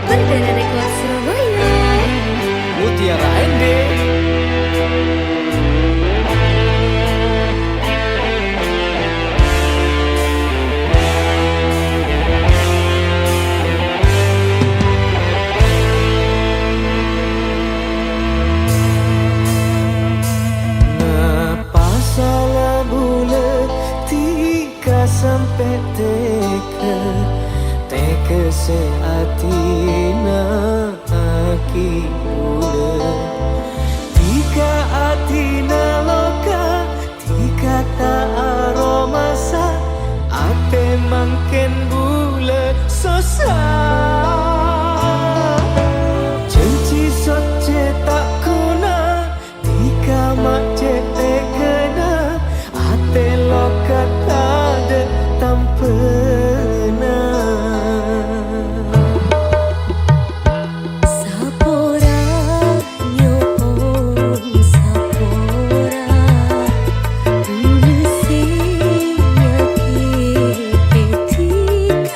Bendera Rekor Surabaya. Mutiara ND. Ngapa salah bule tika sampai teke seatina aki bule tika atina loka tika ta aromasa ate mangken bule sosa cenci soce tak kuna tika mace tekena ate loka tade tampena. Sapora nyopon sapora Nusinya ketika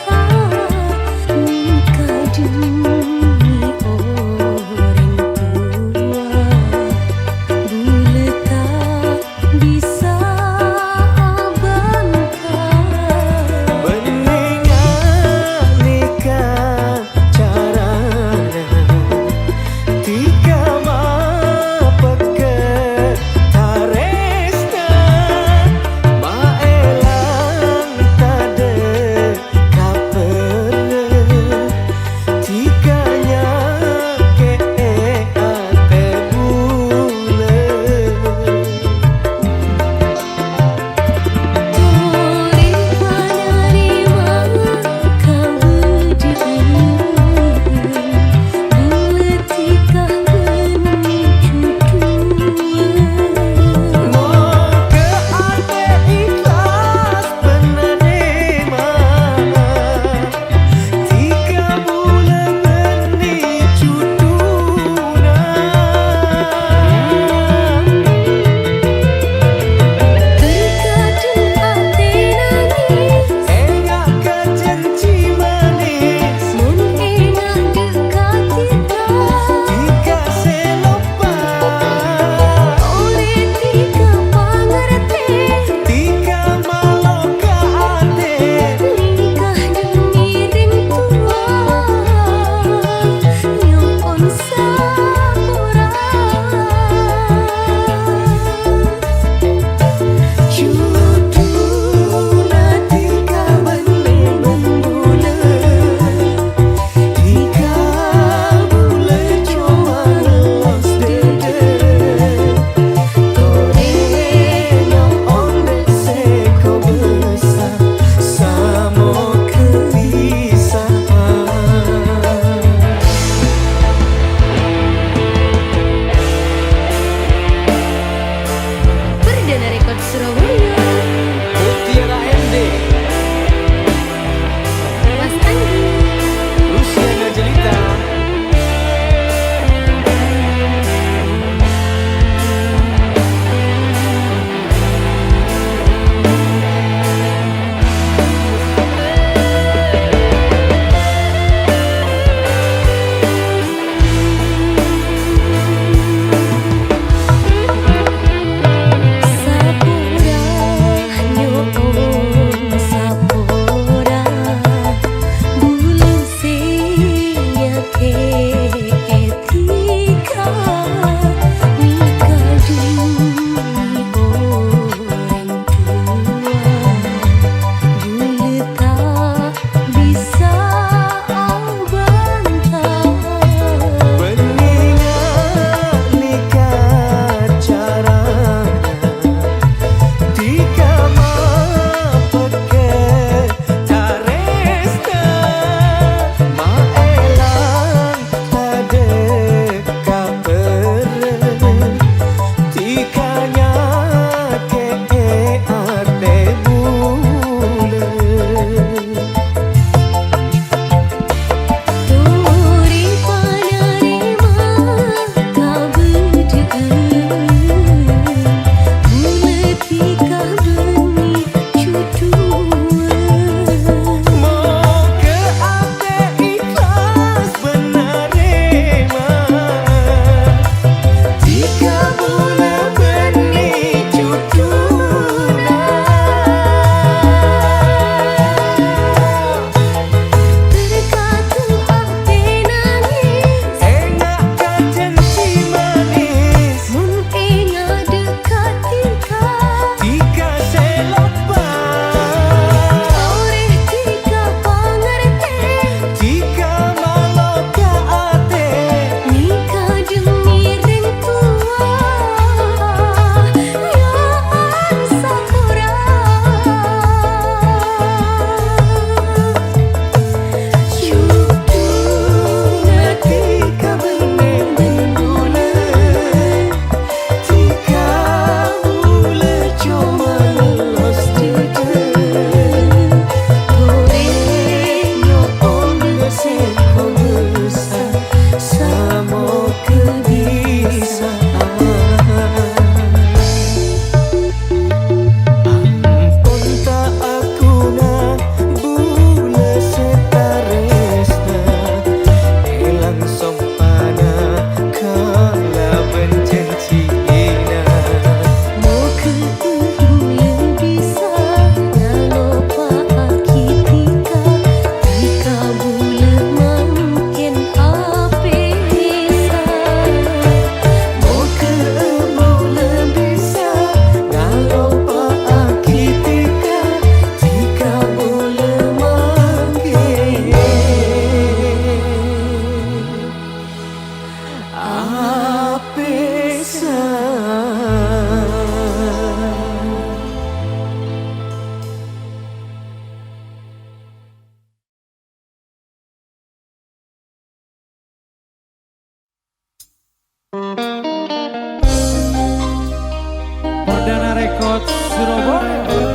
Perdana Record Surabaya.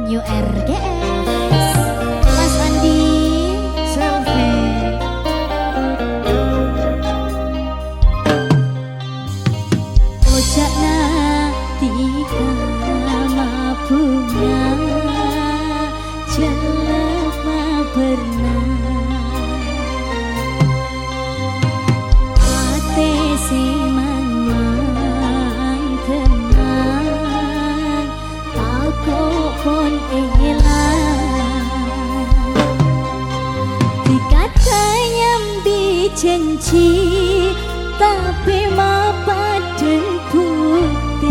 New RGS Mas Andi Selfie. Ojakna tiga mabunga jelema pernah ate sing mang tenang aku pun elang dikata nyambi janji tapi mapaden putih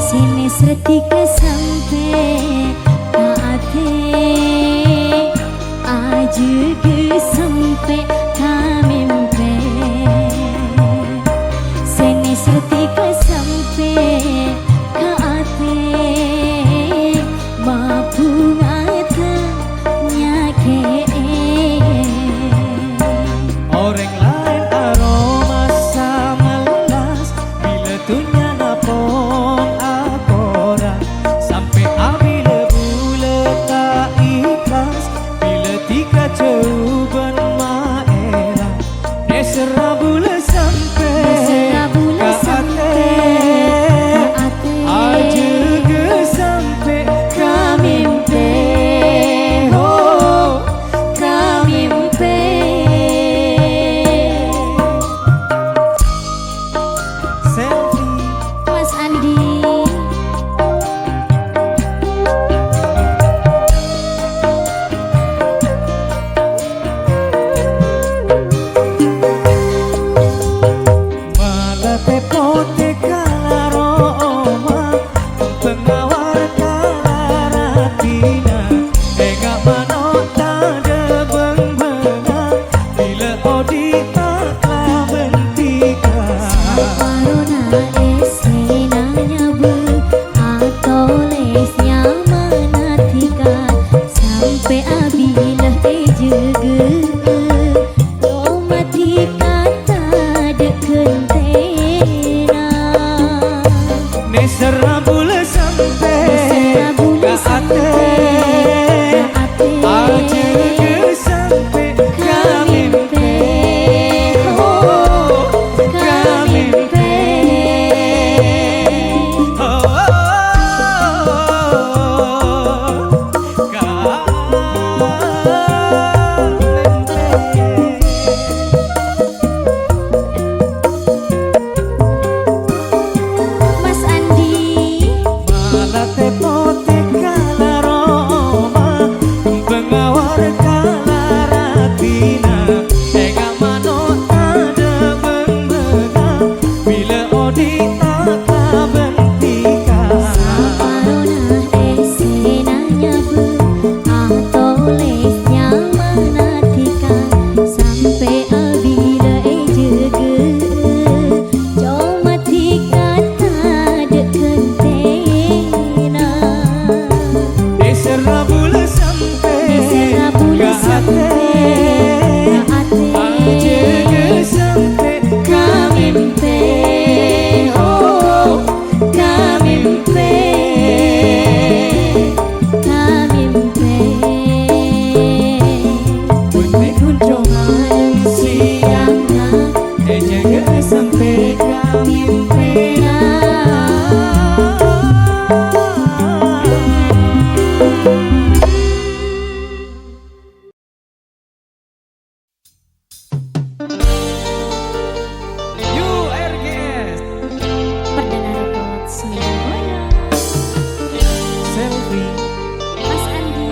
sini setika sampai ate aja ke sampai kamimpe sini setika sampai ate mabungata nyake Orang lain aroma samalas bila tunya napon akora sampai abila bula tak ikhlas bila tiga coban maera nesera bula sampai ate aja ke sampai kamimpe oh kamimpe. Selfie. Mas Andi Malah tepote kalaroma pengawar kalaratina enggak manota de beng-benga bila odita bentika Parona esenanya be atau lesnya manatika sampai abilah ejege domatika tak dekentena nesera bula sampai ke ate aja ke sampai kamimpe oh kamimpe Mas Andi malah tepote kalaroma pengawar kalaratina enggak manota de beng-benga bila odita bentika Parona esenanya be atau lesnya manatika sampai abila ejege domatika tak dekentena nesera bula sampai Nesera bula ke ate aja ke sampai kamimpe oh kamimpe kamimpe benih kunjungan siangnya aja ke sampai kamimpe URGS Perdana Record Surabaya Selfie. Mas Andi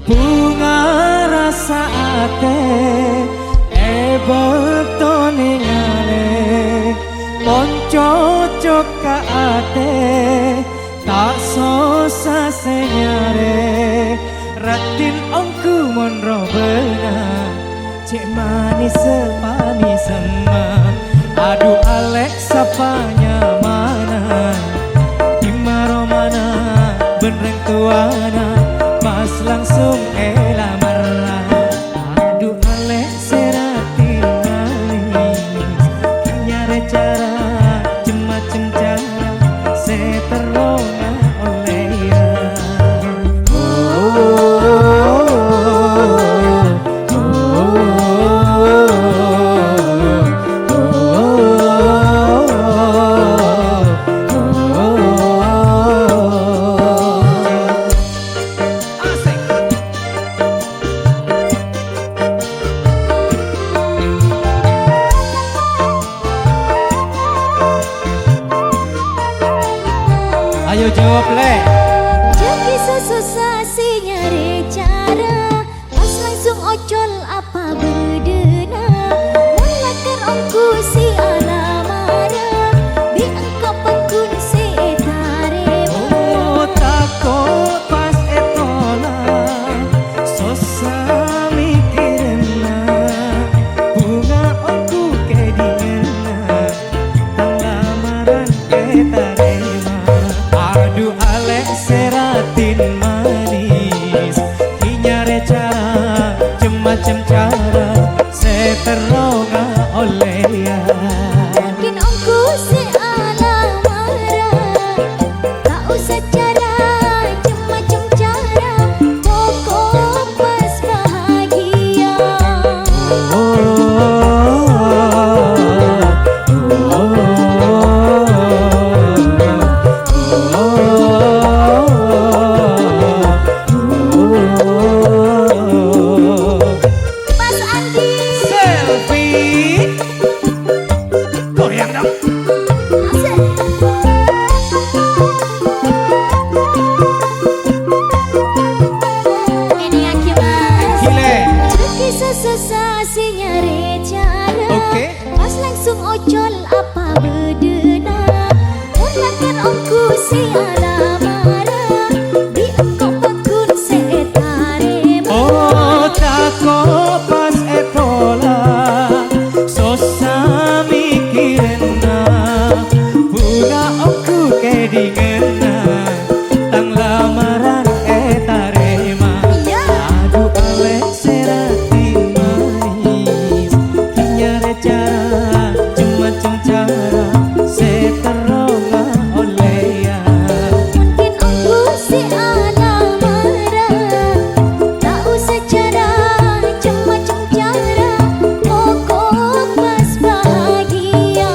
Bunga rasa ate betone ngale mon cocok ka ate tak sosa senyare ratin ongku mon robena cek manis sepani sama aduh Alex sapanya mana Imaro mana benreng tuana pas langsung elamar Ayo jawab le. Jadi susah si nyari cara, pas langsung ocol apa bedena. Mulakan ongku si alamara, bi engkau pangkun si tarema. Oh takut pas etola, susah mikirna. Bunga aku kedingena, tang lamaran ketarema. Aduh Alex seratin manis, kinyare cara, macam cara, seteronga oleh ya. Mungkin ongku si alamara, tak usah cara, macam cara, pokok pas bahagia. Mas Andi, Selfie, goyang dong. asik. Ini aki mas. Gile. Jadi susah si nyari cara, Oke. pas langsung ocol apa bedena. Mulakan ongku si alamara, di engkau pangkun si tarema. Oh takut pas etola, susah mikirna. Bunga aku kedingena, tang lamaran etarema. Ya. Aduh Alex seratin manis, kinyare cara, macam cara, seteronga oleh ya. Mungkin ongku si alamara, tak usah cara, macam cara, pokok pas bahagia.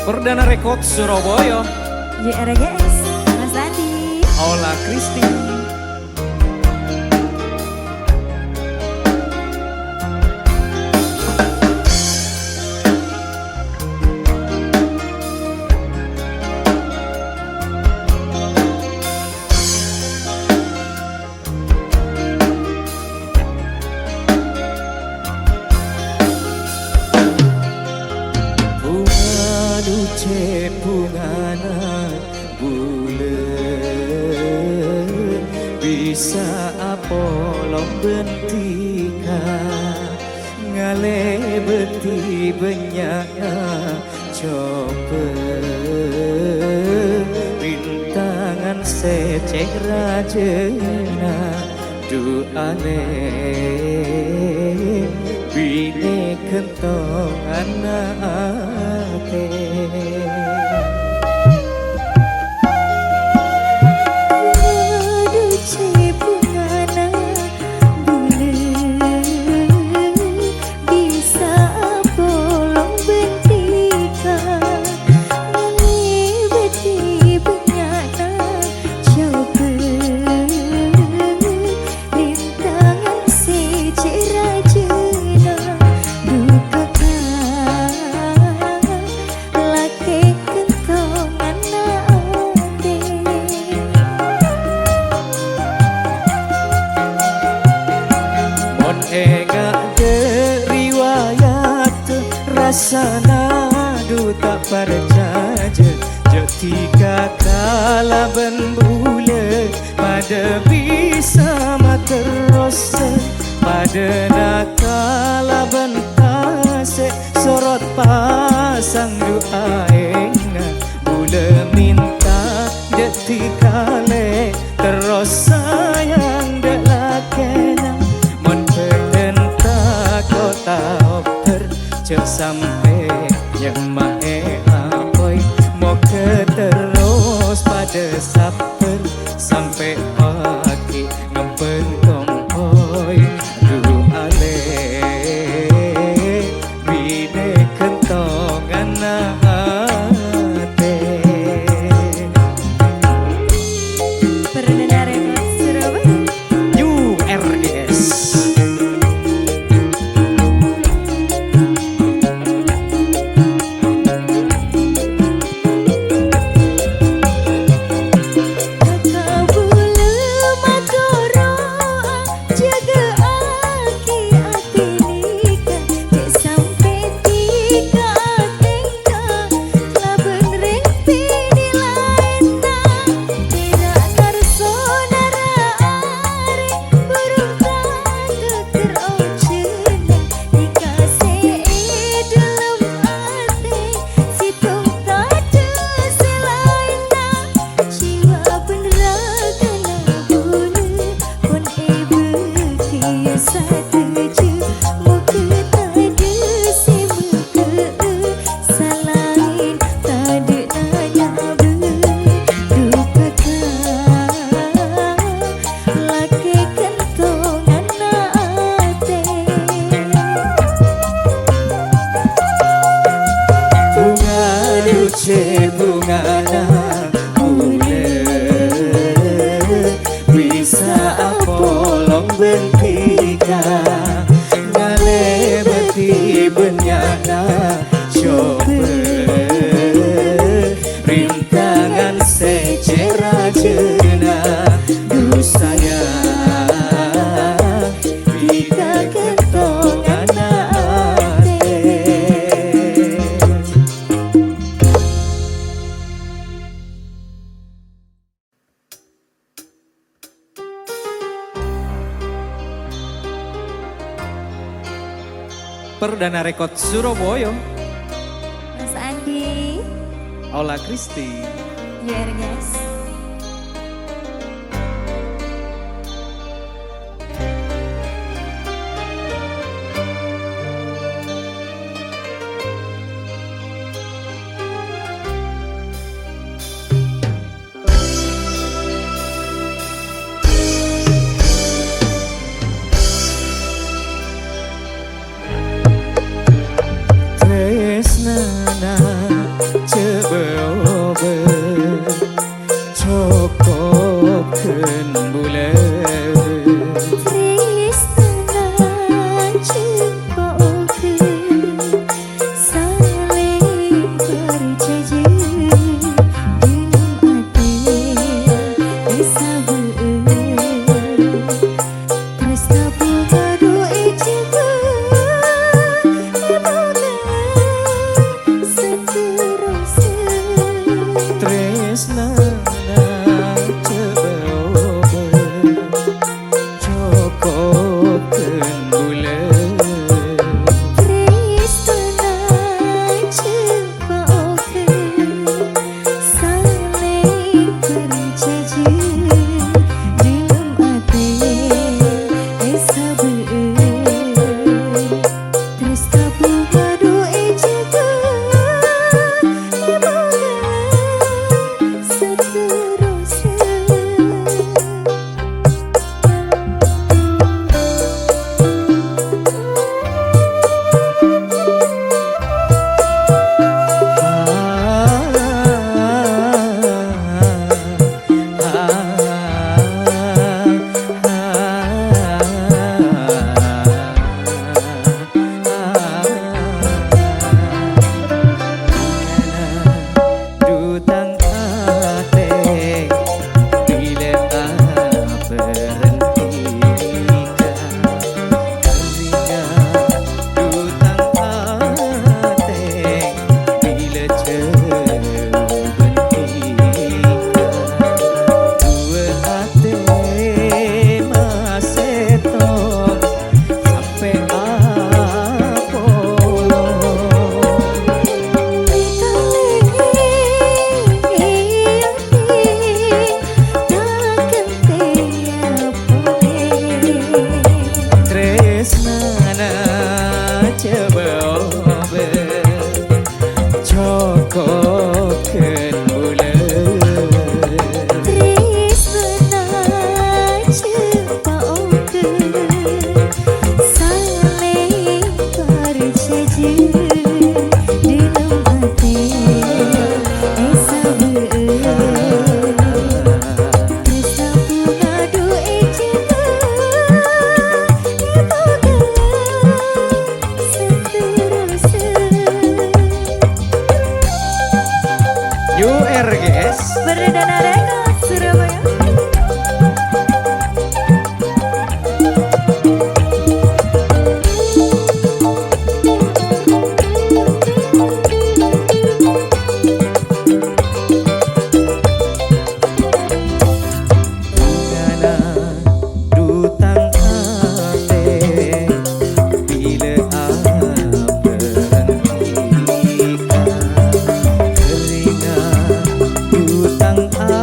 Perdana Rekod Surabaya. JRGS, Mas Andi. Aula Kristi. Bungana bulan bisa apa lombentika ngale beti benyakna coba rintangan secek rajena duane bine kentong anake. Rasana duta percaya ketika kala bembule pada bisa materos pada nakala bentase sorot pasang doa enga bule minta detika le terus sayang delakena mon pedenta kota cek sampai yang mae apoy mau terus pada saper sampai pagi ngempen tompoy dulu ale bine kentongan ate. Perdana Rekod Surabaya. JRGS. cebungana bulet bisa apolong bentika ngale beti benyana coba rintangan secerah jena du sayang bika kentongan ate. Perdana Rekod Surabaya, Mas Andi, Aula Kristi. URGS. Tresnana cebebe cokopkeun bulet Tristan cepokeun saling berjanji dalam ati sabeun tresna bunga doe cinta Tresnana cebebe cokopkeun bulet Tristan cepokeun saling berjanji dalam ati sabeun tresna bunga doe cinta Dutang ate bila berhentika Keringa dutang ate bila bentika Dua ate masetong sampai apolong Tresnana cebebe cokopkeun bulet URGS Perdana Rekod Surabaya. Ngana dutang ate bila berhentika Keringa dutang ate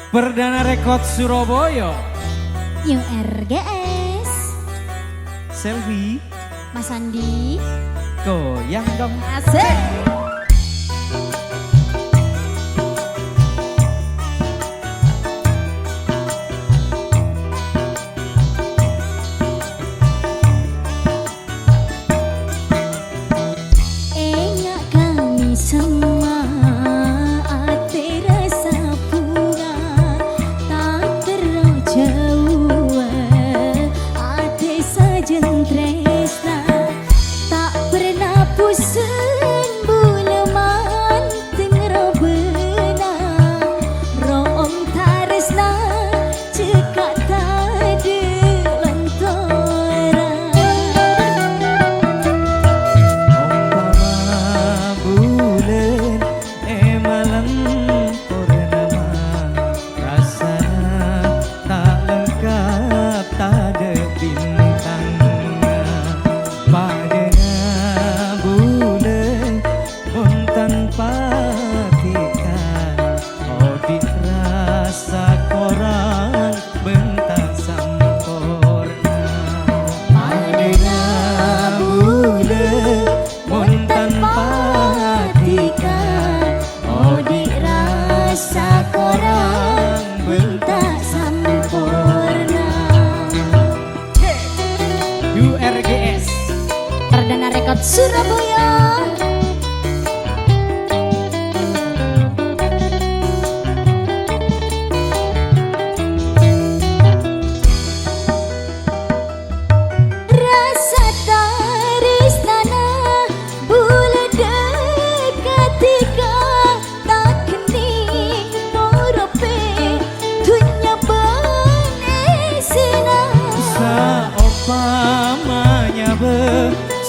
Perdana Rekod Surabaya. New RGS. Selfie. Mas Andi. Goyang dong. Asik. Eyak kami semua ate rasa bunga tak terjauh ate sajen tresna tak pernah pusing buleman tengro benang room taresna cekak tade lantaran Umpama bulan malam purnama rasana tak lengkap tak ada bintangnya padanya bulan pun tanpa tika oh dirasa korang bentang sempurna padanya bulan pun tanpa tika oh dirasa korang bentang sempurna. URGS Perdana Rekod Surabaya. Rasa tarisnana bula dekat tika tak kening morope dunya benesina Saumpamanya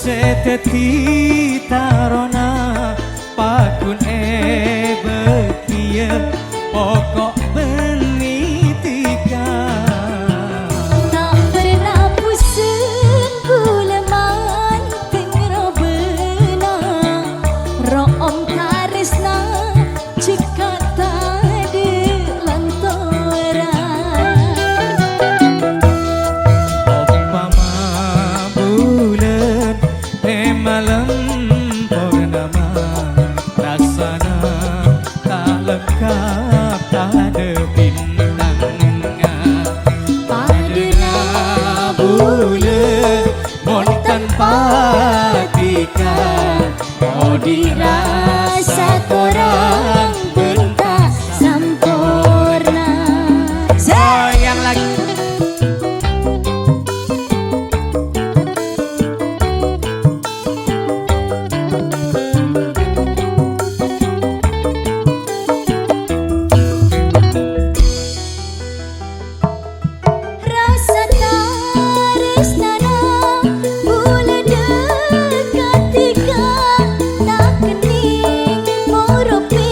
seteti tarona pakun bekia pokok benih tiga tak pernah pusing buleman tengro benang room tarisna cekak tade lantaran Umpama bulan malam purnama rasana tak lengkap tak ada bintangnya padana bulan mon tanpa tika oh dirasa korang bentak sempurna. sayang lagi. Rasa tarisnana bula dekat tika tak kening morope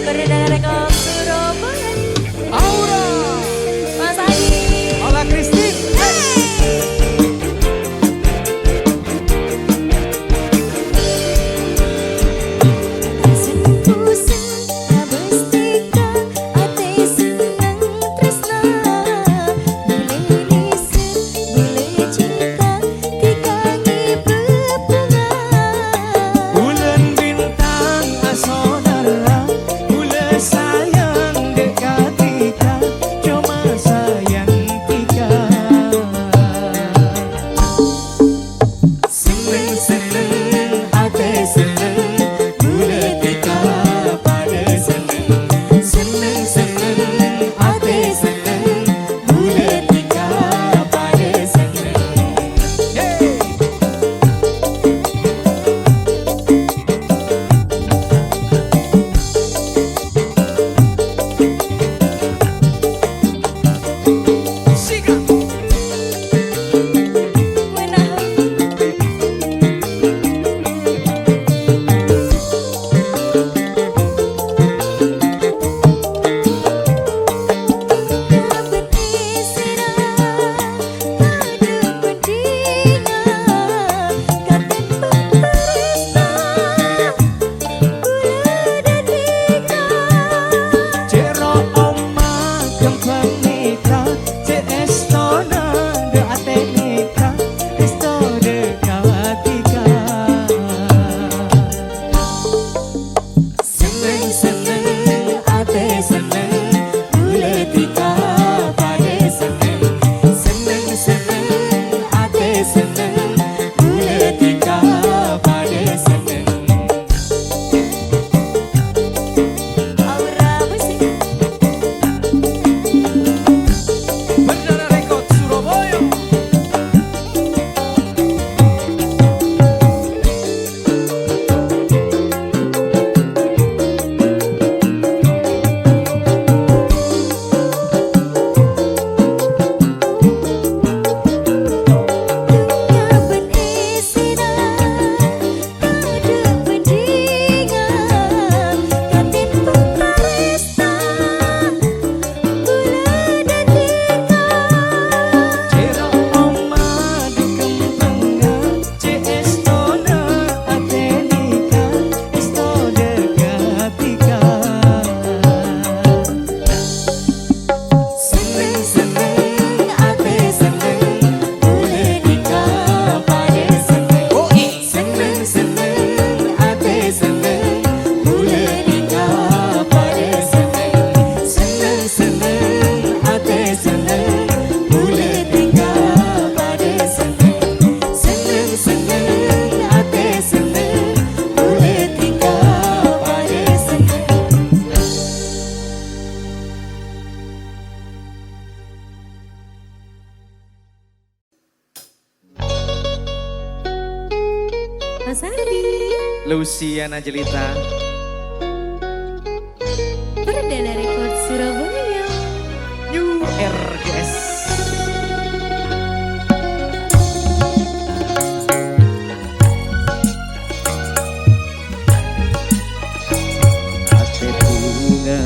Perdana Rekor Surabaya. Aura, Mas Adi. Ola Christine. Bulan bintang asonara, bulan sayang dekat kita, cuma sayang kita. Seneng seneng hati seneng, bulan kita pada seneng. Seneng seneng hati seneng, bulan kita pada seneng. Hey! Cero oma kembang nikah, cek estona de ate nikah, esto de kawatika. Seneng seneng ate seneng, bulan tika pada seneng. Seneng seneng ate seneng, bulan tika pada seneng. Aura musik. Perdana Rekor Surabaya. Cero oma dikembangkan, cek estona ate nikah, esto de katika. Seneng seneng ate seneng, bulan nikah pada seneng. Seneng seneng ate seneng, bulan nikah pada seneng. Seneng seneng ate seneng, bulan nikah pada seneng. Seneng seneng ate seneng, bulan nikah pada seneng. Mas Adi. Luciana Jelita. Perdana Rekor Surabaya. New RGS. Ate bunga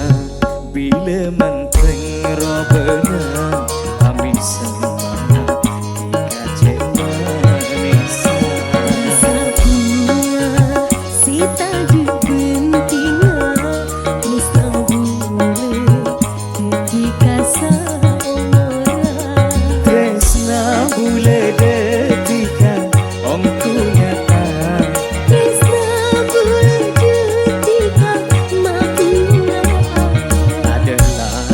bila menteng robena, kami semua ika cema nisa. Sita di pentinga, Musta boleh ketika seumur. Tresna bule detika omku nyata, Tresna boleh ketika makulah. adalah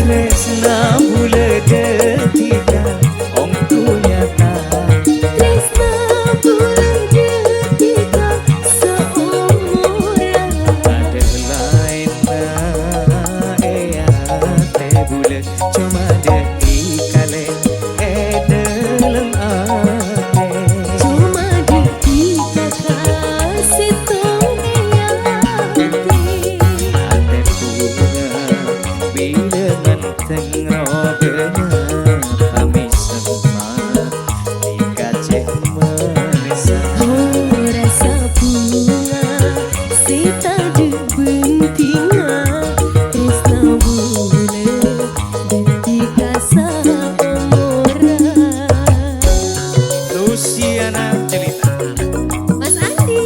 Tresna bulan tiga ongku nyata ada lain na ea te bulan cuma deki kalen dalam ate ate bunga bila menteng robena kami semua dikaceh menesa Luciana Jelita Mas Andi.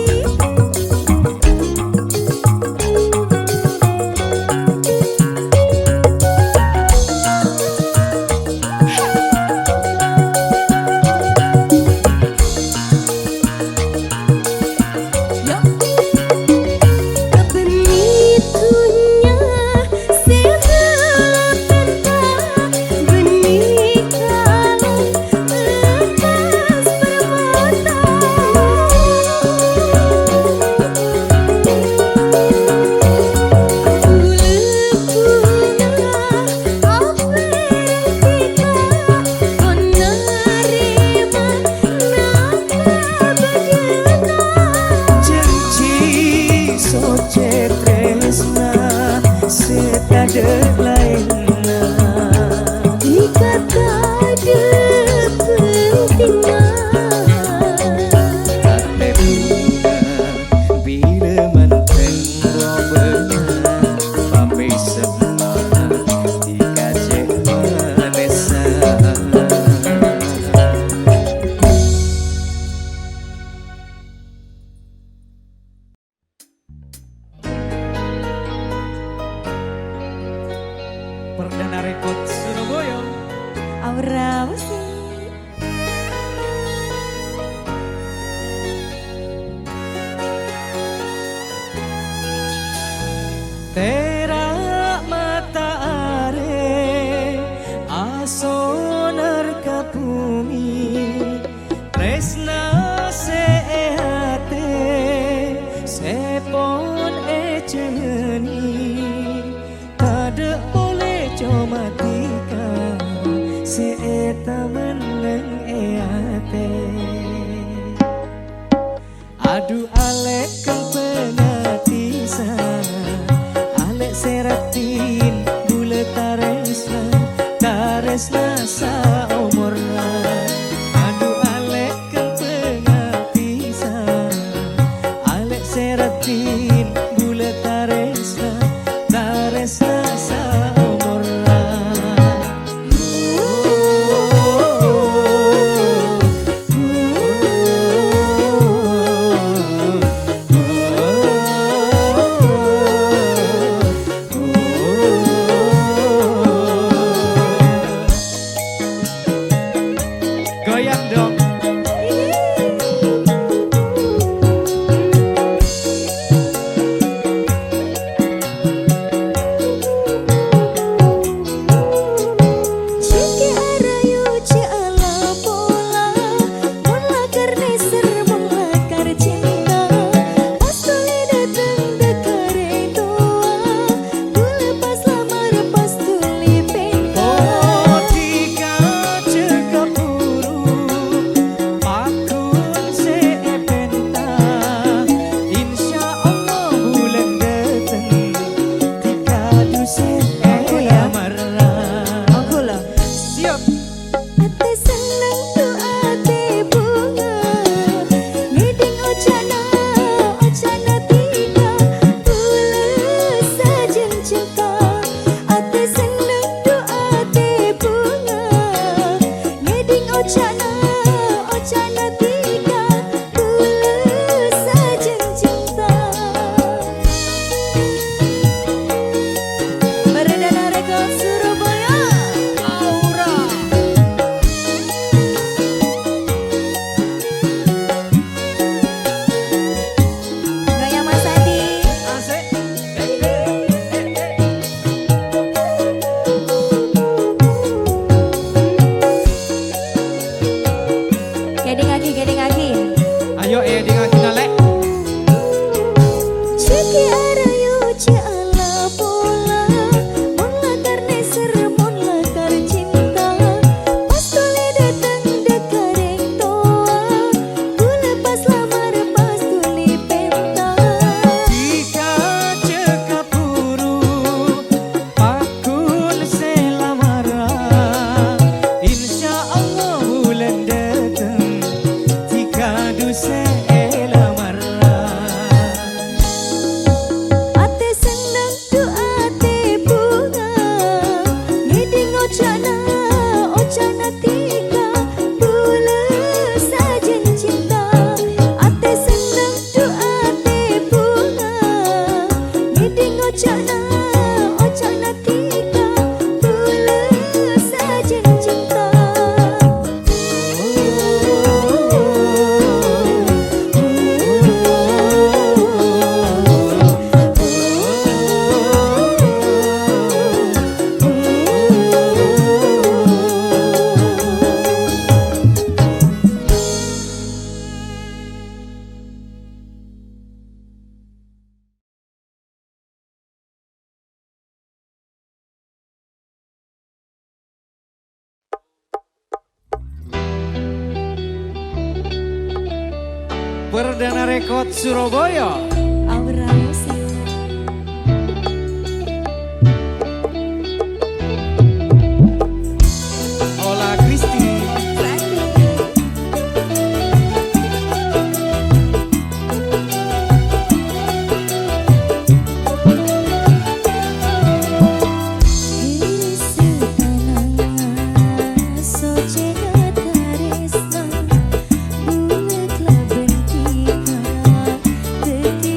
janji soce tresna setada lainna ate bunga bila menteng robena kami semua dikaceh menesa Perdana Rekod Surabaya Aura musik. terak mata are asonar kapumi tresna seehate sepon eceni kada boleh cuma tika seeta meneng eate adu alek kempengatisan alek seratin bule taresna taresna sa umurna adu alek kempengatisan alek seratin bule taresna taresna sa umurna goyang dong oh tiga cekap buru pakun seepenta insya Allah bulan datang tiga dusen marah Aku lah. siap Ate seneng tu ate bunga, ngeding ocana tiga, tulus sajen cinta. Ate seneng tu ate bunga, ngeding ocana tiga, tulus sajen cinta. Perdana Rekod Surabaya. Aura Musik. Ola Kristi. Detik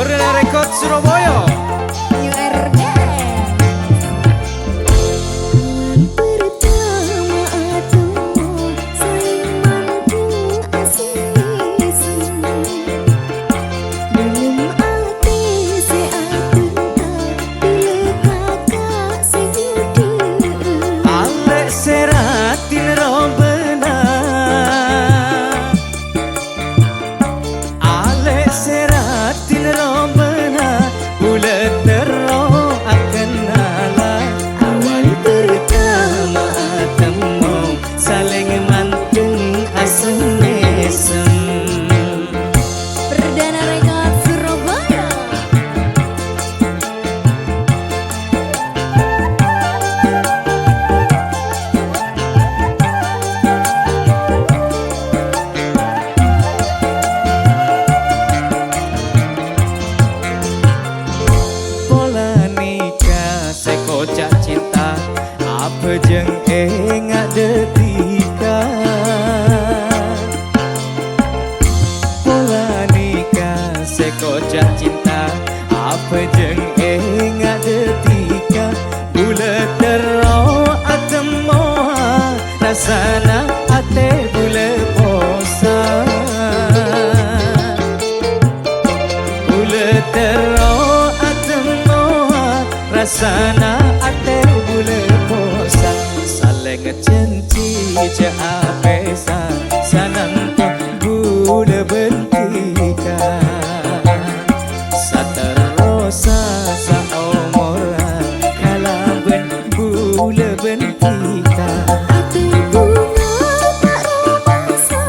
Perdana Rekod Surabaya. New RD. Pertama aku saling mampu asing-asing. Belum ate se apunta bila kakak sejudi. Ale seratin robena, ale seratin robena, bulat tero akan nala. Awal pertama temu saling mantung asem-esem. Perdana Rekod Surabaya. Pola nikah sekocak cinta, apa jeng enggak detika. Pola nikah sekocak cinta, apa jeng enggak detika. Bulat tero atem moha, rasana ate bulat posa. Bulat tero atem moha, rasana ate bulat posa. Saling cenci ce apesa, sanang bulat bentika. Saterosa saomora, kalaben bulat bentika. Ate bunga tak romansa,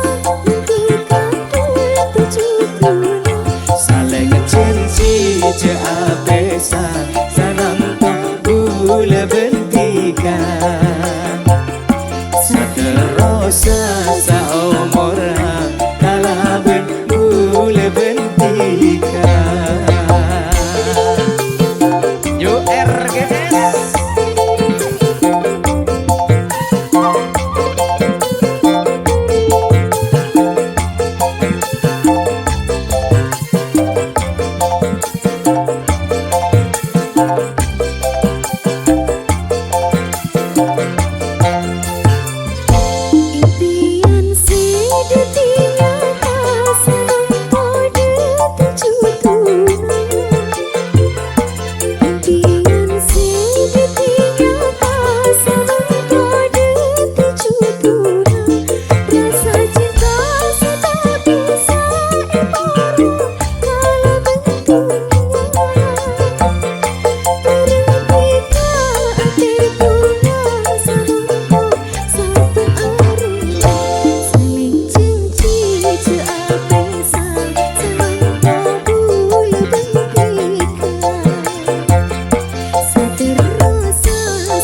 ketika tertuju guna. Saling cenci ce apesa, sanang bulat bentika. Saterosa saomora, kalaben bulat bentika. Yo RGS. Impian sedetiknya senang pada tujuh tunai. Impian sedetiknya senang pada tujuh tunai. Rasa cinta tak bisa ibarat kalau bentuknya. Terketika terpunya satu arus. Saling cenci ce apesa, semangka bulat bentika. Saterasa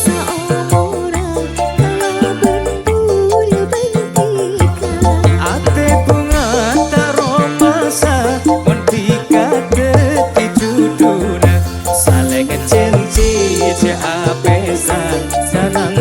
saomora, kalaben bulat bentika. Ate bunga taromasa, mentika deti juduna. Saling cenci ce apesa, sanang